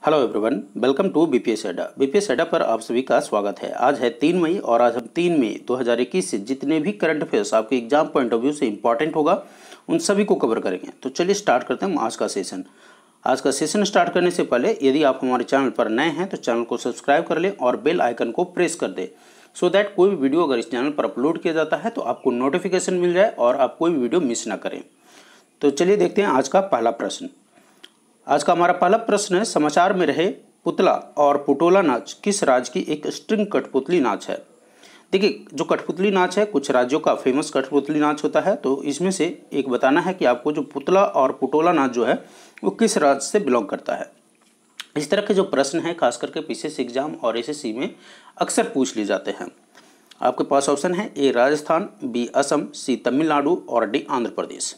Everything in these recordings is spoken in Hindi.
Hello everyone, welcome to BPS Adda. BPS Adda पर आप सभी का स्वागत है। आज है 3 मई और आज हम 3 मई 2021 से जितने भी करंट अफेयर्स आपके एग्जाम पॉइंट ऑफ व्यू से इंपॉर्टेंट होगा उन सभी को कवर करेंगे। तो चलिए स्टार्ट करते हैं आज का सेशन। आज का सेशन स्टार्ट करने से पहले यदि आप हमारे चैनल पर नए हैं तो चैनल को सब्सक्राइब कर लें और बेल आइकन को प्रेस कर दें, सो दैट कोई भी वीडियो अगर इस चैनल पर अपलोड किया जाता है तो आपको नोटिफिकेशन मिल जाए और आप कोई भी वीडियो मिस ना करें। तो चलिए देखते हैं आज का पहला प्रश्न। आज का हमारा पहला प्रश्न है, समाचार में रहे पुतला और पुटोला नाच किस राज्य की एक स्ट्रिंग कठपुतली नाच है। देखिए, जो कठपुतली नाच है कुछ राज्यों का फेमस कठपुतली नाच होता है, तो इसमें से एक बताना है कि आपको जो पुतला और पुटोला नाच जो है वो किस राज्य से बिलोंग करता है। इस तरह के जो प्रश्न हैं खास करके पीसीएस एग्जाम और एसएससी में अक्सर पूछ लिए जाते हैं। आपके पास ऑप्शन है ए राजस्थान, बी असम, सी तमिलनाडु और डी आंध्र प्रदेश।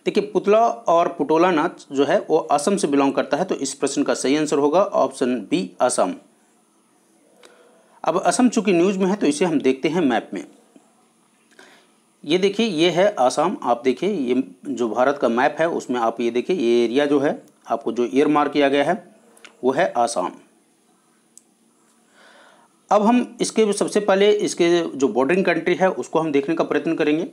देखिए, पुतला और पुटोला नाच जो है वो असम से बिलोंग करता है, तो इस प्रश्न का सही आंसर होगा ऑप्शन बी असम। अब असम चूंकि न्यूज में है तो इसे हम देखते हैं मैप में। ये देखिए, ये है आसाम। आप देखिए, ये जो भारत का मैप है उसमें आप ये देखिए, ये एरिया जो है आपको जो ईयर मार्क किया गया है वो है आसाम। अब हम इसके सबसे पहले इसके जो बॉर्डरिंग कंट्री है उसको हम देखने का प्रयत्न करेंगे।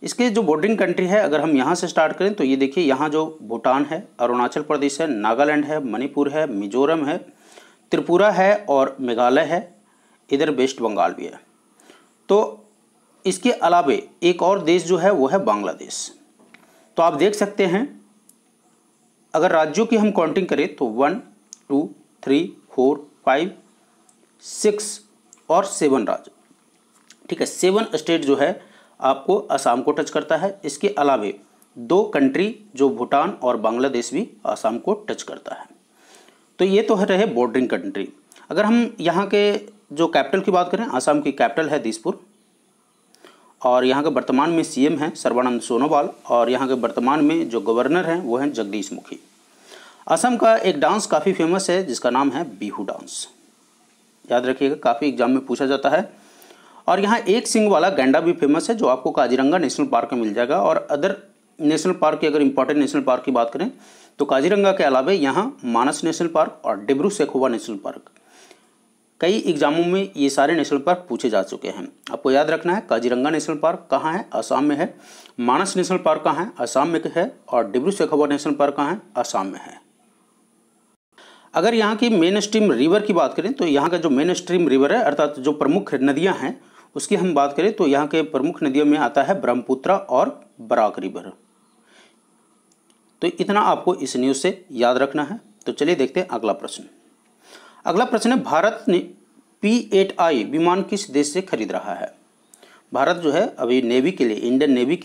इसके जो बॉर्डरिंग कंट्री है अगर हम यहाँ से स्टार्ट करें तो ये देखिए, यहाँ जो भूटान है, अरुणाचल प्रदेश है, नागालैंड है, मणिपुर है, मिजोरम है, त्रिपुरा है और मेघालय है, इधर वेस्ट बंगाल भी है। तो इसके अलावे एक और देश जो है वो है बांग्लादेश। तो आप देख सकते हैं, अगर राज्यों की हम काउंटिंग करें तो 1, 2, 3, 4, 5, 6 और 7 राज्य, ठीक है। 7 स्टेट जो है आपको असम को टच करता है। इसके अलावे 2 कंट्री जो भूटान और बांग्लादेश भी असम को टच करता है। तो ये तो है रहे बॉर्डरिंग कंट्री। अगर हम यहाँ के जो कैपिटल की बात करें, असम की कैपिटल है दिसपुर और यहाँ के वर्तमान में सीएम हैं सर्बानंद सोनोवाल और यहाँ के वर्तमान में जो गवर्नर हैं वो हैं जगदीश मुखी। असम का एक डांस काफ़ी फेमस है जिसका नाम है बिहू डांस। याद रखिएगा, काफ़ी एग्जाम में पूछा जाता है। और यहाँ एक सिंग वाला गैंडा भी फेमस है जो आपको काजीरंगा नेशनल पार्क में मिल जाएगा। और अदर नेशनल पार्क की अगर इंपॉर्टेंट नेशनल पार्क की बात करें तो काजीरंगा के अलावा यहाँ मानस नेशनल पार्क और डिब्रू सैखोवा नेशनल पार्क, कई एग्जामों में ये सारे नेशनल पार्क पूछे जा चुके हैं। आपको याद रखना है, काजीरंगा नेशनल पार्क कहाँ है, असम में है। मानस नेशनल पार्क कहाँ है, असम में है। और डिब्रू सैखोवा नेशनल पार्क कहाँ है, असम में है। अगर यहाँ की मेन स्ट्रीम रिवर की बात करें तो यहाँ का जो मेन स्ट्रीम रिवर है अर्थात जो प्रमुख नदियाँ हैं उसकी हम बात करें तो यहाँ के प्रमुख नदियों में आता है ब्रह्मपुत्र और बराक रिवर। तो इतना आपको इस न्यूज़ से याद रखना है। तो चलिए देखते हैं अगला प्रश्न। अगला प्रश्न है, भारत ने P-8I विमान किस देश से खरीद रहा है। भारत जो है अभी नेवी के लिए, इंडियन नेवी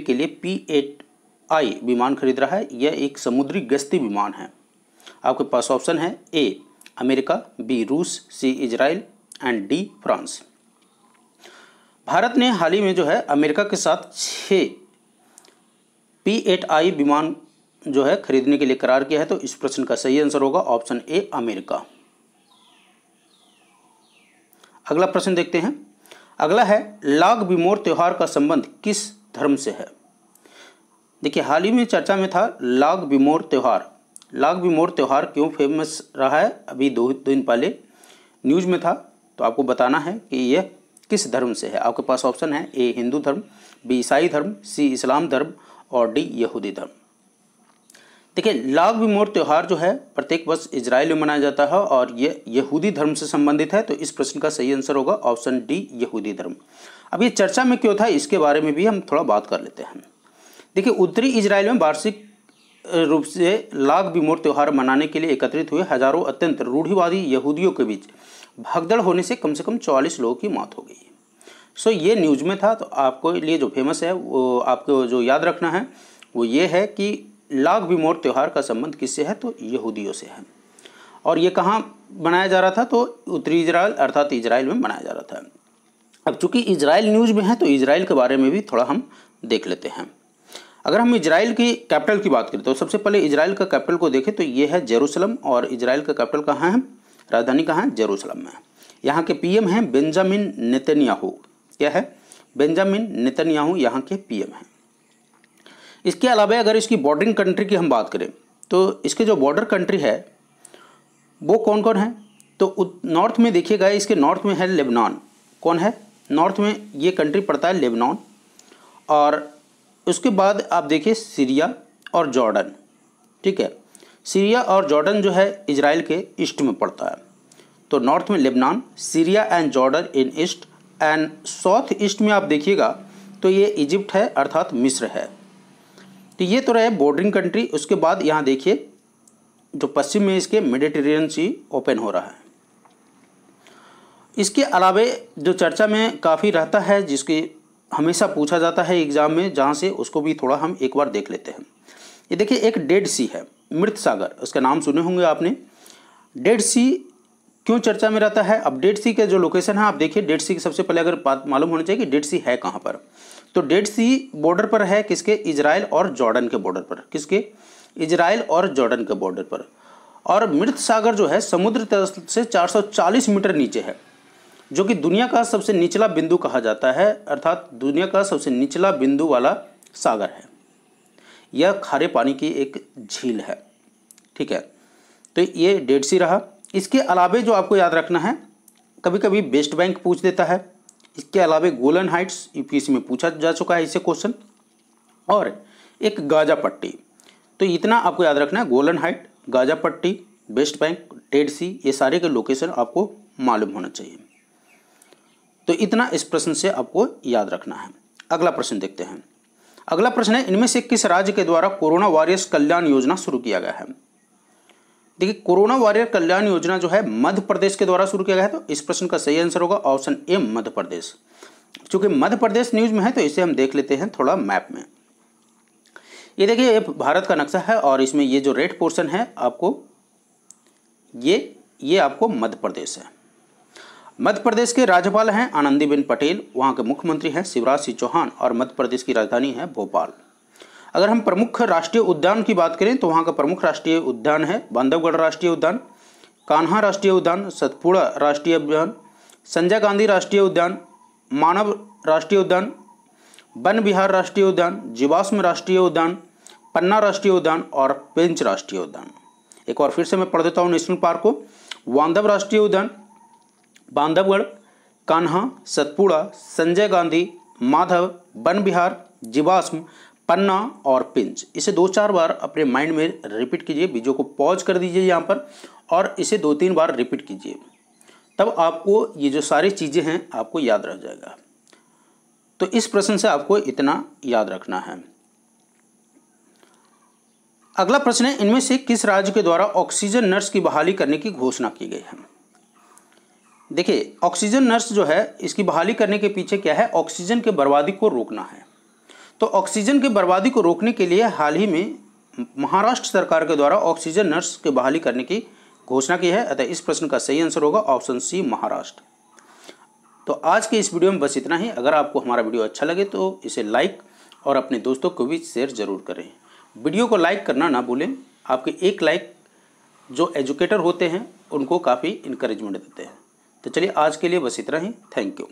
के लिए P-8I विमान खरीद रहा है। यह एक समुद्री गश्ती विमान है। आपके पास ऑप्शन है ए अमेरिका, बी रूस, C Israel and D France. Bharat ने हाल ही में जो है अमेरिका के साथ 6 P-8I विमान जो है खरीदने के लिए करार किया है। तो इस प्रश्न का सही आंसर होगा ऑप्शन ए अमेरिका। अगला प्रश्न देखते हैं। अगला है, लाग बिमोर त्योहार का संबंध किस धर्म से है। देखिए, हाल ही में चर्चा में था लाग बिमोर त्योहार। लाग बिमोर त्योहार क्यों फेमस रहा है, अभी 2 दिन पहले न्यूज में था। तो आपको बताना है कि यह किस धर्म से है। आपके पास ऑप्शन है ए हिंदू धर्म, बी ईसाई धर्म, सी इस्लाम धर्म और डी यहूदी धर्म। देखिए, लाग बिमोर त्यौहार जो है प्रत्येक वर्ष इजराइल में मनाया जाता है और यह यहूदी धर्म से संबंधित है। तो इस प्रश्न का सही आंसर होगा ऑप्शन डी यहूदी धर्म। अब ये चर्चा में क्यों था इसके बारे में भी हम थोड़ा बात कर लेते हैं। देखिए, उत्तरी इजराइल में वार्षिक रूप से लाग बिमोर त्यौहार मनाने के लिए एकत्रित हुए हजारों अत्यंत रूढ़िवादी यहूदियों के बीच भगदड़ होने से कम 44 लोगों की मौत हो गई। सो ये न्यूज में था। तो आपको लिए जो फेमस है वो आपको जो याद रखना है वो ये है कि लाग बिमोर त्यौहार का संबंध किससे है, तो यहूदियों से है। और ये कहाँ मनाया जा रहा था, तो उत्तरी इजराइल अर्थात इजराइल में मनाया जा रहा था। अब चूंकि इजराइल न्यूज में है तो इजराइल के बारे में भी थोड़ा हम देख लेते हैं। अगर हम इजराइल की कैपिटल की बात करें तो सबसे पहले इजराइल का कैपिटल को देखें तो ये है जेरूसलम। और इजराइल का कैपिटल कहाँ है, राजधानी कहाँ है, जेरूसलम में। यहाँ के पीएम हैं बेंजामिन नेतन्याहू। क्या है, बेंजामिन नेतन्याहू यहाँ के पीएम हैं। इसके अलावा अगर इसकी बॉर्डरिंग कंट्री की हम बात करें तो इसके जो बॉर्डर कंट्री है वो कौन कौन है? तो नॉर्थ में देखिएगा, इसके नॉर्थ में है लेबनान। कौन है नॉर्थ में? ये कंट्री पड़ता है लेबनान। और उसके बाद आप देखिए सीरिया और जॉर्डन। ठीक है, सीरिया और जॉर्डन जो है इजराइल के ईस्ट में पड़ता है। तो नॉर्थ में Lebanon, Syria and Jordan in east, and south east में आप देखिएगा तो ये इजिप्ट है अर्थात मिस्र है। तो ये तो रहे बॉर्डरिंग कंट्री। उसके बाद यहाँ देखिए जो पश्चिम में इसके मेडिटेरेनियन सी ओपन हो रहा है। इसके अलावे जो चर्चा में काफ़ी रहता है, जिसकी हमेशा पूछा जाता है एग्जाम में, जहाँ से उसको भी थोड़ा हम एक बार देख लेते हैं। ये देखिए एक डेड सी है, मृत सागर, उसका नाम सुने होंगे आपने। डेड सी क्यों चर्चा में रहता है? अब डेड सी के जो लोकेशन है आप देखिए, डेड सी की सबसे पहले अगर बात मालूम होनी चाहिए कि डेड सी है कहाँ पर। तो डेड सी बॉर्डर पर है किसके? इजराइल और जॉर्डन के बॉर्डर पर। किसके? इजराइल और जॉर्डन के बॉर्डर पर। और मृत सागर जो है समुद्र तल से 440 मीटर नीचे है, जो कि दुनिया का सबसे निचला बिंदु कहा जाता है, अर्थात दुनिया का सबसे निचला बिंदु वाला सागर है। यह खारे पानी की एक झील है। ठीक है, तो ये डेड सी रहा। इसके अलावे जो आपको याद रखना है, कभी कभी वेस्ट बैंक पूछ देता है। इसके अलावे गोलन हाइट्स यूपीएससी में पूछा जा चुका है इससे क्वेश्चन, और एक गाजा पट्टी। तो इतना आपको याद रखना है, गोलन हाइट, गाजा पट्टी, वेस्ट बैंक, डेड सी, ये सारे के लोकेशन आपको मालूम होना चाहिए। तो इतना इस प्रश्न से आपको याद रखना है। अगला प्रश्न देखते हैं। अगला प्रश्न है, इनमें से किस राज्य के द्वारा कोरोना वॉरियर्स कल्याण योजना शुरू किया गया है? देखिए कोरोना वॉरियर कल्याण योजना जो है मध्य प्रदेश के द्वारा शुरू किया गया है। तो इस प्रश्न का सही आंसर होगा ऑप्शन ए, मध्य प्रदेश। चूंकि मध्य प्रदेश न्यूज में है तो इसे हम देख लेते हैं थोड़ा मैप में। ये देखिए ये भारत का नक्शा है, और इसमें ये जो रेड पोर्शन है आपको ये आपको मध्य प्रदेश है। मध्य प्रदेश के राज्यपाल हैं आनंदीबेन पटेल, वहाँ के मुख्यमंत्री हैं शिवराज सिंह चौहान, और मध्य प्रदेश की राजधानी है भोपाल। अगर हम प्रमुख राष्ट्रीय उद्यान की बात करें तो वहाँ का प्रमुख राष्ट्रीय उद्यान है बांधवगढ़ राष्ट्रीय उद्यान, कान्हा राष्ट्रीय उद्यान, सतपुड़ा राष्ट्रीय उद्यान, संजय गांधी राष्ट्रीय उद्यान, मानव राष्ट्रीय उद्यान, वन विहार राष्ट्रीय उद्यान, जीवाश्म राष्ट्रीय उद्यान, पन्ना राष्ट्रीय उद्यान और पेंच राष्ट्रीय उद्यान। एक बार फिर से मैं पढ़ देता हूँ नेशनल पार्क को। बांधव राष्ट्रीय उद्यान, बांधवगढ़, कान्हा, सतपुड़ा, संजय गांधी, माधव, वन विहार, जीवाश्म, पन्ना और पिंच। इसे 2-4 बार अपने माइंड में रिपीट कीजिए। वीडियो को पॉज कर दीजिए यहाँ पर और इसे 2-3 बार रिपीट कीजिए, तब आपको ये जो सारी चीज़ें हैं आपको याद रह जाएगा। तो इस प्रश्न से आपको इतना याद रखना है। अगला प्रश्न है, इनमें से किस राज्य के द्वारा ऑक्सीजन नर्स की बहाली करने की घोषणा की गई है? देखिए ऑक्सीजन नर्स जो है इसकी बहाली करने के पीछे क्या है? ऑक्सीजन के बर्बादी को रोकना है। तो ऑक्सीजन की बर्बादी को रोकने के लिए हाल ही में महाराष्ट्र सरकार के द्वारा ऑक्सीजन नर्स की बहाली करने की घोषणा की है। अतः इस प्रश्न का सही आंसर होगा ऑप्शन सी, महाराष्ट्र। तो आज के इस वीडियो में बस इतना ही। अगर आपको हमारा वीडियो अच्छा लगे तो इसे लाइक और अपने दोस्तों को भी शेयर जरूर करें। वीडियो को लाइक करना ना भूलें। आपके एक लाइक जो एजुकेटर होते हैं उनको काफ़ी इंकरेजमेंट देते हैं। तो चलिए आज के लिए बस इतना ही। Thank you.